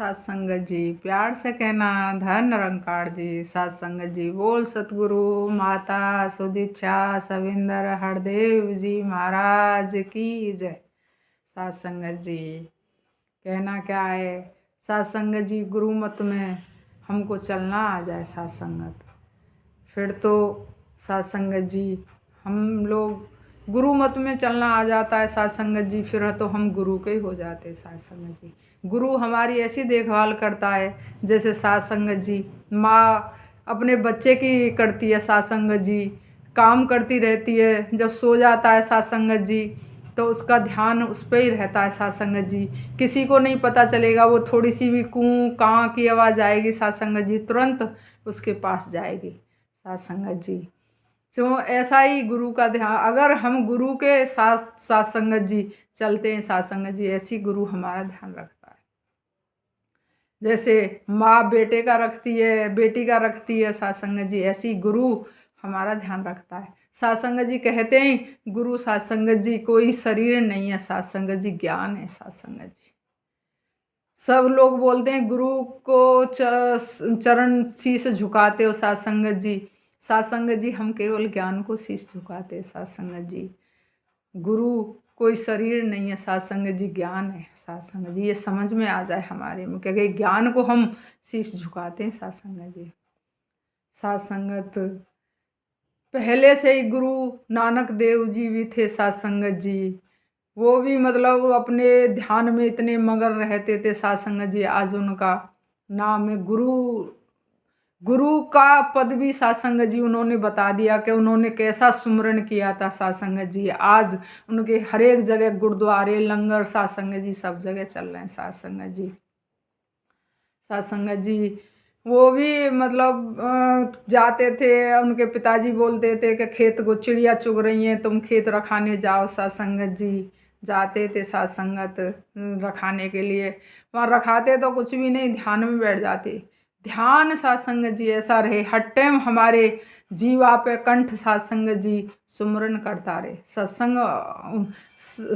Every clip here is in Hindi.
सात संगत जी प्यार से कहना धन निरंकार जी। सात संगत जी बोल सतगुरु माता सुदीक्षा सविंदर हरदेव जी महाराज की जय। सात संगत जी कहना क्या है, सात संगत जी गुरु मत में हमको चलना आ जाए सात संगत, फिर तो सात संगत जी हम लोग गुरु मत में चलना आ जाता है सात संगत जी, फिर तो हम गुरु के ही हो जाते सात संगत जी। गुरु हमारी ऐसी देखभाल करता है जैसे सात संगत जी माँ अपने बच्चे की करती है। सात संगत जी काम करती रहती है, जब सो जाता है सात संगत जी तो उसका ध्यान उस पर ही रहता है सात संगत जी। किसी को नहीं पता चलेगा, वो थोड़ी सी भी कूं कां की आवाज़ आएगी सात संगत जी तुरंत उसके पास जाएगी सात संगत जी। तो ऐसा ही गुरु का ध्यान, अगर हम गुरु के साथ सात संगत जी चलते हैं, सात संगत जी ऐसी गुरु हमारा ध्यान रखता है। जैसे माँ बेटे का रखती है, बेटी का रखती है सात संगत जी, ऐसी गुरु हमारा ध्यान रखता है। सात संगत जी कहते हैं गुरु सात संगत जी कोई शरीर नहीं है, सात संगत जी ज्ञान है। सात संगत जी सब लोग बोलते हैं गुरु को चरण शीश झुकाते हो सात संगत जी। सात संगत जी हम केवल ज्ञान को शीश झुकाते हैं सात संगत जी। गुरु कोई शरीर नहीं है सात संगत जी, ज्ञान है सात संगत जी। ये समझ में आ जाए हमारे में, क्योंकि ज्ञान को हम शीश झुकाते हैं सात संगत जी। सात संगत पहले से ही गुरु नानक देव जी भी थे सात संगत जी, वो भी मतलब अपने ध्यान में इतने मगन रहते थे सात संगत जी। आज उनका नाम है गुरु। गुरु का पद भी सात संगत जी उन्होंने बता दिया कि उन्होंने कैसा सुमरन किया था सात संगत जी। आज उनके हर एक जगह गुरुद्वारे लंगर सात संगत जी सब जगह चल रहे हैं सात संगत जी। सात संगत जी वो भी मतलब जाते थे, उनके पिताजी बोलते थे कि खेत को चिड़िया चुग रही हैं, तुम खेत रखाने जाओ। सात संगत जी जाते थे सात संगत रखाने के लिए, वहाँ रखाते तो कुछ भी नहीं, ध्यान में बैठ जाते। ध्यान सात संगत जी ऐसा रहे हर टाइम हमारे जीवा पे कंठ सात संगत जी सुमरन करता रहे। सत्संग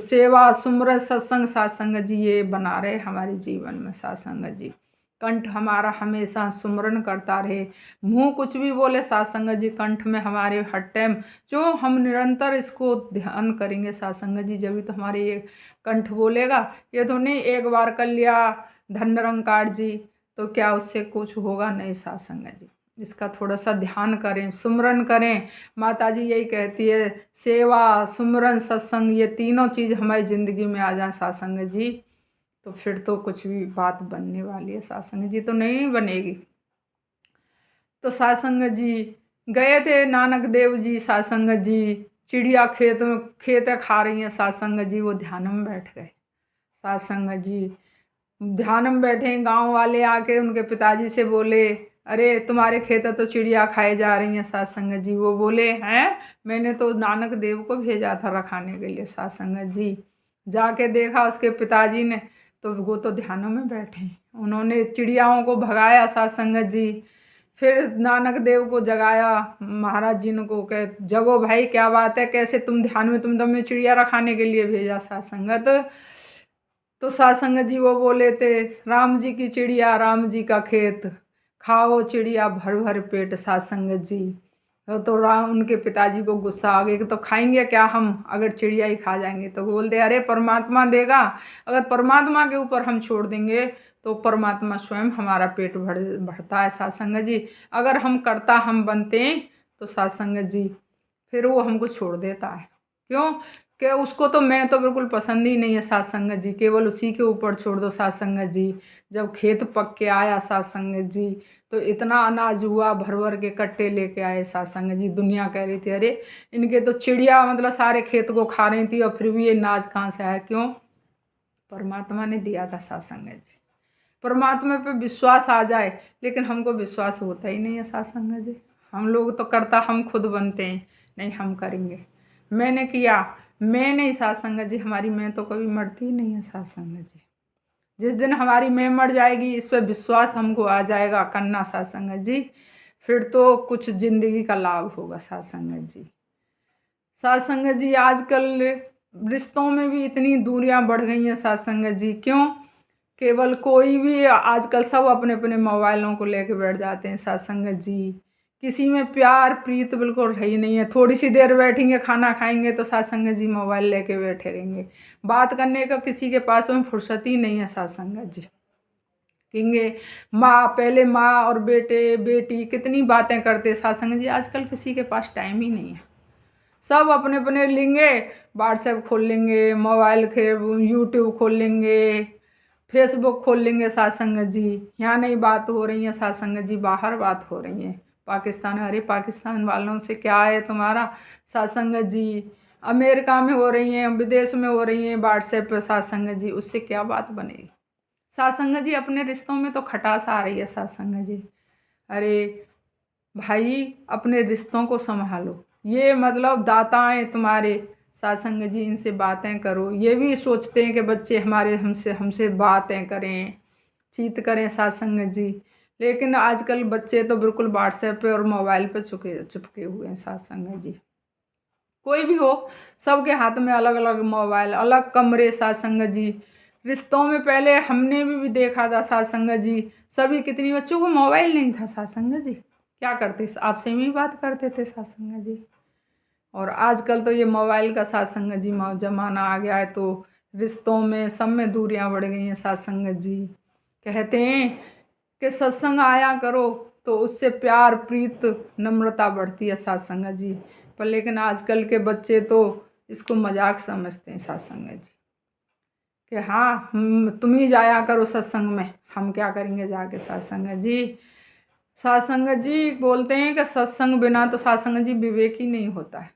सेवा सुमरन सत्संग सात संगत जी ये बना रहे हमारे जीवन में। सात संगत जी कंठ हमारा हमेशा सुमरन करता रहे, मुंह कुछ भी बोले सात संगत जी कंठ में हमारे हर टाइम जो हम निरंतर इसको ध्यान करेंगे सात संगत जी, जब भी तो हमारे ये कंठ बोलेगा। ये तो नहीं एक बार कर लिया धन निरंकार जी तो क्या उससे कुछ होगा नहीं सात संगत जी। इसका थोड़ा सा ध्यान करें, सुमरन करें। माता जी यही कहती है सेवा सुमरन सत्संग ये तीनों चीज़ हमारी ज़िंदगी में आ जाए सात संगत जी, तो फिर तो कुछ भी बात बनने वाली है सात संगत जी, तो नहीं बनेगी। तो सात संगत जी गए थे नानक देव जी, सात संगत जी चिड़िया खेत खा रही हैं सात संगत जी, वो ध्यान में बैठ गए। सात संगत जी ध्यान में बैठे, गांव वाले आके उनके पिताजी से बोले अरे तुम्हारे खेत तो चिड़िया खाए जा रही हैं। सात संगत जी वो बोले हैं मैंने तो नानक देव को भेजा था रखाने के लिए। सात संगत जी जाके देखा उसके पिताजी ने, तो वो तो ध्यानों में बैठे, उन्होंने चिड़ियाओं को भगाया सात संगत जी। फिर नानक देव को जगाया महाराज जी ने को कह जगो भाई क्या बात है, कैसे तुम ध्यान में, तुम मैं चिड़िया रखाने के लिए भेजा सात संगत। तो सात संगत जी वो बोले थे राम जी की चिड़िया राम जी का खेत, खाओ चिड़िया भर भर पेट। सात संगत जी तो राम उनके पिताजी को गुस्सा आ गया कि तो खाएंगे क्या हम, अगर चिड़िया ही खा जाएंगे। तो बोलते अरे परमात्मा देगा, अगर परमात्मा के ऊपर हम छोड़ देंगे तो परमात्मा स्वयं हमारा पेट भरता है। सात संगत जी अगर हम करता हम बनते हैं तो सात संगत जी फिर वो हमको छोड़ देता है। क्यों कि उसको तो मैं तो बिल्कुल पसंद ही नहीं है सात संगत जी, केवल उसी के ऊपर छोड़ दो सात संगत जी। जब खेत पक के आया सात संगत जी तो इतना अनाज हुआ, भर भर के कट्टे लेके आए सात संगत जी। दुनिया कह रही थी अरे इनके तो चिड़िया मतलब सारे खेत को खा रही थी और फिर भी ये अनाज कहाँ से आया, क्यों परमात्मा ने दिया था सात संगत जी। परमात्मा पे विश्वास आ जाए, लेकिन हमको विश्वास होता ही नहीं है सात संगत जी। हम लोग तो करता हम खुद बनते हैं, नहीं हम करेंगे, मैंने किया मैं नहीं। सात संगत जी हमारी मैं तो कभी मरती ही नहीं है सात संगत जी। जिस दिन हमारी मैं मर जाएगी इस पर विश्वास हमको आ जाएगा करना सात संगत जी, फिर तो कुछ जिंदगी का लाभ होगा सात संगत जी। सात संगत जी आजकल रिश्तों में भी इतनी दूरियां बढ़ गई हैं सात संगत जी, क्यों केवल कोई भी आजकल सब अपने अपने मोबाइलों को लेके बैठ जाते हैं साथ संगत जी। किसी में प्यार प्रीत बिल्कुल रही नहीं है। थोड़ी सी देर बैठेंगे खाना खाएंगे तो साथ संगत जी मोबाइल लेके बैठे रहेंगे। बात करने का किसी के पास में फुर्सत ही नहीं है साथ संगत जी। कहेंगे माँ, पहले माँ और बेटे बेटी कितनी बातें करते साथ संगत जी। आजकल किसी के पास टाइम ही नहीं है। सब अपने अपने लेंगे, व्हाट्सएप खोल लेंगे, मोबाइल के यूट्यूब खोल लेंगे, फेसबुक खोल लेंगे साथ संगत जी। यहाँ नहीं बात हो रही है साथ संगत जी, बाहर बात हो रही है पाकिस्तान। अरे पाकिस्तान वालों से क्या है तुम्हारा साथ संगत जी। अमेरिका में हो रही हैं, विदेश में हो रही हैं व्हाट्सएप पे साथ संगत जी, उससे क्या बात बनेगी साथ संगत जी। अपने रिश्तों में तो खटास आ रही है साथ संगत जी। अरे भाई अपने रिश्तों को संभालो। ये मतलब दाताएं तुम्हारे साथ संगत जी, इनसे बातें करो। ये भी सोचते हैं कि बच्चे हमारे हमसे हमसे बातें करें, चीत करें साथ संगत जी। लेकिन आजकल बच्चे तो बिल्कुल व्हाट्सएप पे और मोबाइल पे चिपके हुए हैं साथ संगत जी। कोई भी हो, सबके हाथ में अलग अलग मोबाइल, अलग कमरे साथ संगत जी। रिश्तों में पहले हमने भी देखा था साथ संगत जी, सभी कितनी बच्चों को मोबाइल नहीं था साथ संगत जी। क्या करते, आपसे में ही बात करते थे साथ संगत जी। और आजकल तो ये मोबाइल का साथ संगत जी ज़माना आ गया है, तो रिश्तों में सब में दूरियां बढ़ गई हैं साथ संगत जी। कहते हैं कि सत्संग आया करो तो उससे प्यार प्रीत नम्रता बढ़ती है साथ संगत जी। पर लेकिन आजकल के बच्चे तो इसको मजाक समझते हैं साथ संगत जी कि हाँ तुम ही जाया करो सत्संग में, हम क्या करेंगे जाके साथ संगत जी। साथ संगत जी बोलते हैं कि सत्संग बिना तो साथ संगत जी विवेक ही नहीं होता है।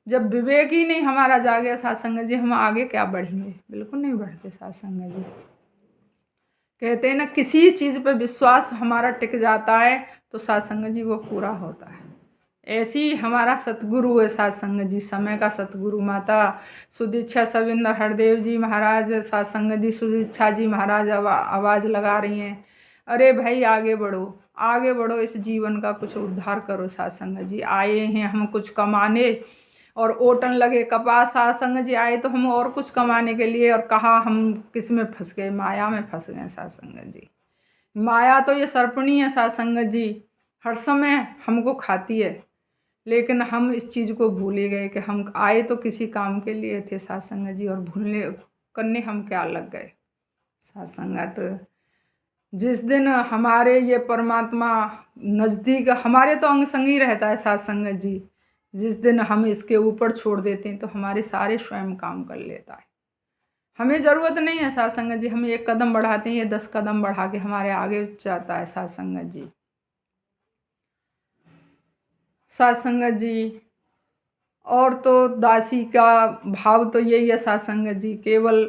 जब विवेक ही नहीं हमारा जागे साथ संगत जी, हम आगे क्या बढ़ेंगे, बिल्कुल नहीं बढ़ते साथ संगत जी। कहते हैं ना किसी चीज़ पे विश्वास हमारा टिक जाता है तो साथ संगत जी वो पूरा होता है। ऐसी ही हमारा सतगुरु है साथ संगत जी, समय का सतगुरु माता सुदीक्षा सविंदर हरदेव जी महाराज साथ संगत जी, सुदीक्षा जी महाराज आवाज़ लगा रही हैं। अरे भाई आगे बढ़ो, आगे बढ़ो, इस जीवन का कुछ उद्धार करो साथ संगत जी। आए हैं हम कुछ कमाने और ओटन लगे कपास, साथ संगत जी आए तो हम और कुछ कमाने के लिए, और कहा हम किस में फंस गए, माया में फंस गए साथ संगत जी। माया तो ये सर्पणी है साथ संगत जी, हर समय हमको खाती है। लेकिन हम इस चीज़ को भूल ही गए कि हम आए तो किसी काम के लिए थे साथ संगत जी, और भूलने करने हम क्या लग गए साथ संगत। जिस दिन हमारे ये परमात्मा नज़दीक हमारे तो अंग संग ही रहता है साथ संगत जी, जिस दिन हम इसके ऊपर छोड़ देते हैं तो हमारे सारे स्वयं काम कर लेता है। हमें ज़रूरत नहीं है साथ संगत जी, हम एक कदम बढ़ाते हैं ये 10 कदम बढ़ा के हमारे आगे जाता है साथ संगत जी। साथ संगत जी और तो दासी का भाव तो यही है साथ संगत जी, केवल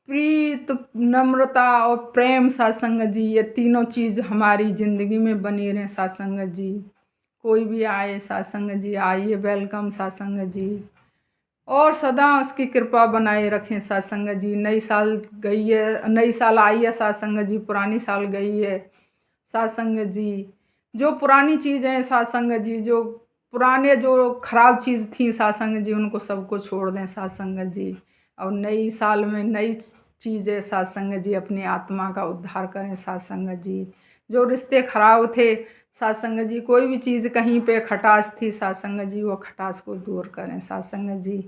प्रीत नम्रता और प्रेम साथ संगत जी, ये तीनों चीज़ हमारी ज़िंदगी में बनी रहें साथ संगत जी। कोई भी आए साथ संगत जी, आइए वेलकम साथ संगत जी, और सदा उसकी कृपा बनाए रखें साथ संगत जी। नई साल गई है, नई साल आई है साथ संगत जी, पुरानी साल गई है साथ संगत जी। जो पुरानी चीज़ें हैं साथ संगत जी, जो पुराने जो खराब चीज़ थी साथ संगत जी, उनको सबको छोड़ दें साथ संगत जी। और नई साल में नई चीज़ें साथ संगत जी, अपनी आत्मा का उद्धार करें साथ संगत जी। जो रिश्ते खराब थे साथ संगत जी, कोई भी चीज़ कहीं पे खटास थी साथ संगत जी, वो खटास को दूर करें साथ संगत जी।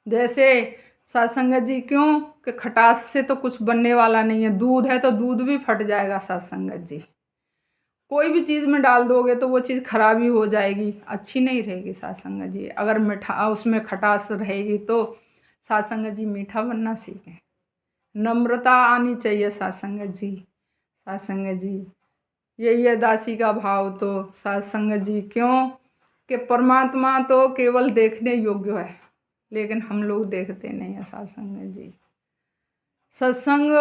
जैसे साथ संगत जी, क्यों कि खटास से तो कुछ बनने वाला नहीं है, दूध है तो दूध भी फट जाएगा साथ संगत जी। कोई भी चीज़ में डाल दोगे तो वो चीज़ खराब ही हो जाएगी, अच्छी नहीं रहेगी साथ संगत जी। अगर मीठा उसमें खटास रहेगी तो साथ संगत जी मीठा बनना सीखें, नम्रता आनी चाहिए साथ संगत जी। साथ संगत जी यही है दासी का भाव तो साथ संगत जी, क्यों कि परमात्मा तो केवल देखने योग्य है, लेकिन हम लोग देखते नहीं है साथ संगत जी। सत्संग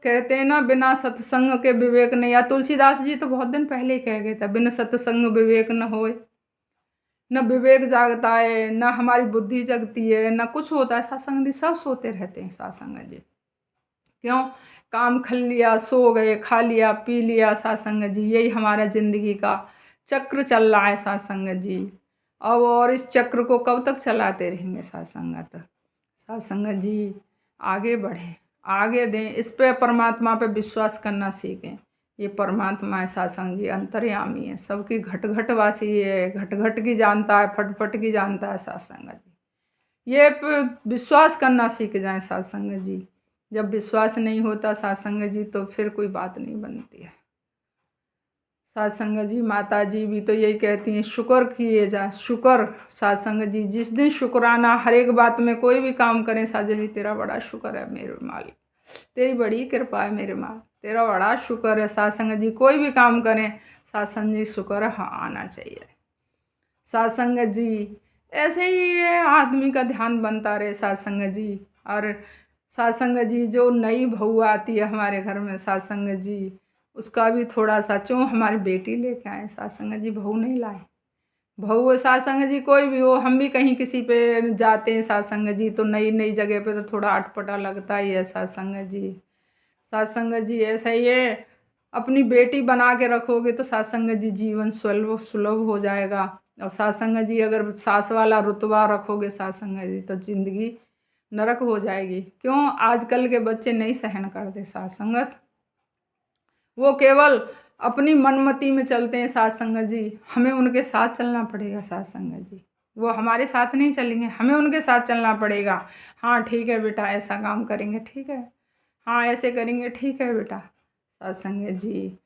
कहते हैं ना, बिना सत्संग के विवेक नहीं। या तुलसीदास जी तो बहुत दिन पहले ही कह गए थे, बिन सत्संग विवेक न होए। न विवेक जागता है, न हमारी बुद्धि जगती है, न कुछ होता है। सत्संग जी सब सोते रहते हैं साथ संगत जी, क्यों काम खल लिया, सो गए, खा लिया, पी लिया साथ संगत जी। यही हमारा ज़िंदगी का चक्र चल रहा है साथ संगत जी। अब और इस चक्र को कब तक चलाते रहेंगे साथ संगत। साथ संगत जी आगे बढ़ें, आगे दें, इस पे परमात्मा पे विश्वास करना सीखें। ये परमात्मा है सत्संग जी, अंतर्यामी है, सबकी घट घट वासी है, घट घट की जानता है, फट फट की जानता है सत्संग जी। ये विश्वास करना सीख जाएं सत्संग जी। जब विश्वास नहीं होता सत्संग जी तो फिर कोई बात नहीं बनती है। सत्संग जी माता जी भी तो यही कहती हैं, शुक्र किए जा, शुक्र। सत्संग जी जिस दिन शुक्राना, हर एक बात में कोई भी काम करें, साजा जी तेरा बड़ा शुक्र है मेरे मालिक, तेरी बड़ी कृपा है मेरे माँ, तेरा बड़ा शुक्र है। सत्संग जी कोई भी काम करें, सत्संग जी शुक्र हाँ आना चाहिए। सत्संग जी ऐसे ही ये आदमी का ध्यान बनता रहे सत्संग जी। और सत्संग जी जो नई बहू आती है हमारे घर में सत्संग जी, उसका भी थोड़ा सा, क्यों हमारी बेटी लेके आए सत्संग जी, बहू नहीं लाए। बहू सत्संग जी कोई भी हो, हम भी कहीं किसी पे जाते हैं सत्संग जी तो नई नई जगह पे तो थोड़ा अटपटा लगता ही है सत्संग जी। सत्संग जी ऐसा ही है, अपनी बेटी बना के रखोगे तो सत्संग जी जीवन सुलभ सुलभ हो जाएगा। और सत्संग जी अगर सास वाला रुतबा रखोगे सत्संग जी तो जिंदगी नरक हो जाएगी। क्यों? आजकल के बच्चे नहीं सहन करते सत्संगत, वो केवल अपनी मनमति में चलते हैं सत्संग जी। हमें उनके साथ चलना पड़ेगा सत्संग जी, वो हमारे साथ नहीं चलेंगे, हमें उनके साथ चलना पड़ेगा। हाँ ठीक है बेटा, ऐसा काम करेंगे, ठीक है, हाँ ऐसे करेंगे, ठीक है बेटा। सत्संग जी,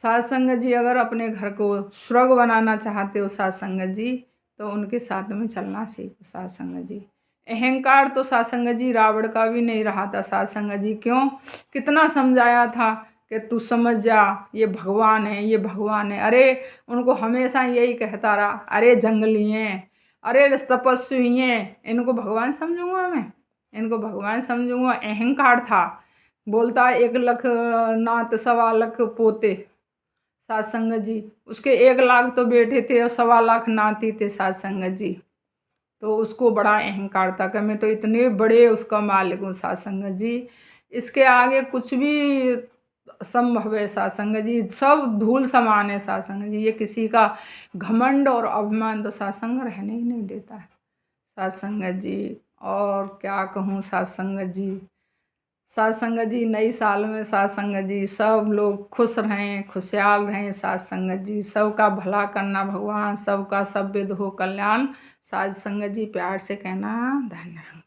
सत्संग जी अगर अपने घर को स्वर्ग बनाना चाहते हो सत्संग जी तो उनके साथ में चलना सीखो सत्संग जी। अहंकार तो सत्संग जी रावण का भी नहीं रहा था सत्संग जी। क्यों? कितना समझाया था कि तू समझ जा, ये भगवान है, ये भगवान है। अरे उनको हमेशा यही कहता रहा, अरे जंगली हैं, अरे तपस्वी हैं, इनको भगवान समझूंगा मैं, इनको भगवान समझूंगा। अहंकार था, बोलता 1 लाख नात 1.25 लाख पोते सत्संग जी, उसके 1 लाख तो बेटे थे और 1.25 लाख नाती थे सत्संग जी। तो उसको बड़ा अहंकार था कि मैं तो इतने बड़े उसका मालिक हूँ सत्संग जी, इसके आगे कुछ भी असंभव है सत्संग जी, सब धूल समान है सत्संग जी। ये किसी का घमंड और अभिमान तो सत्संग रहने ही नहीं देता है सत्संग जी। और क्या कहूँ सत्संग जी, सत्संग जी नई साल में सत्संग जी सब लोग खुश रहें, खुशहाल रहें सत्संग जी, सबका भला करना भगवान, सबका सब विध हो कल्याण। सत्संग जी प्यार से कहना धन्यवाद।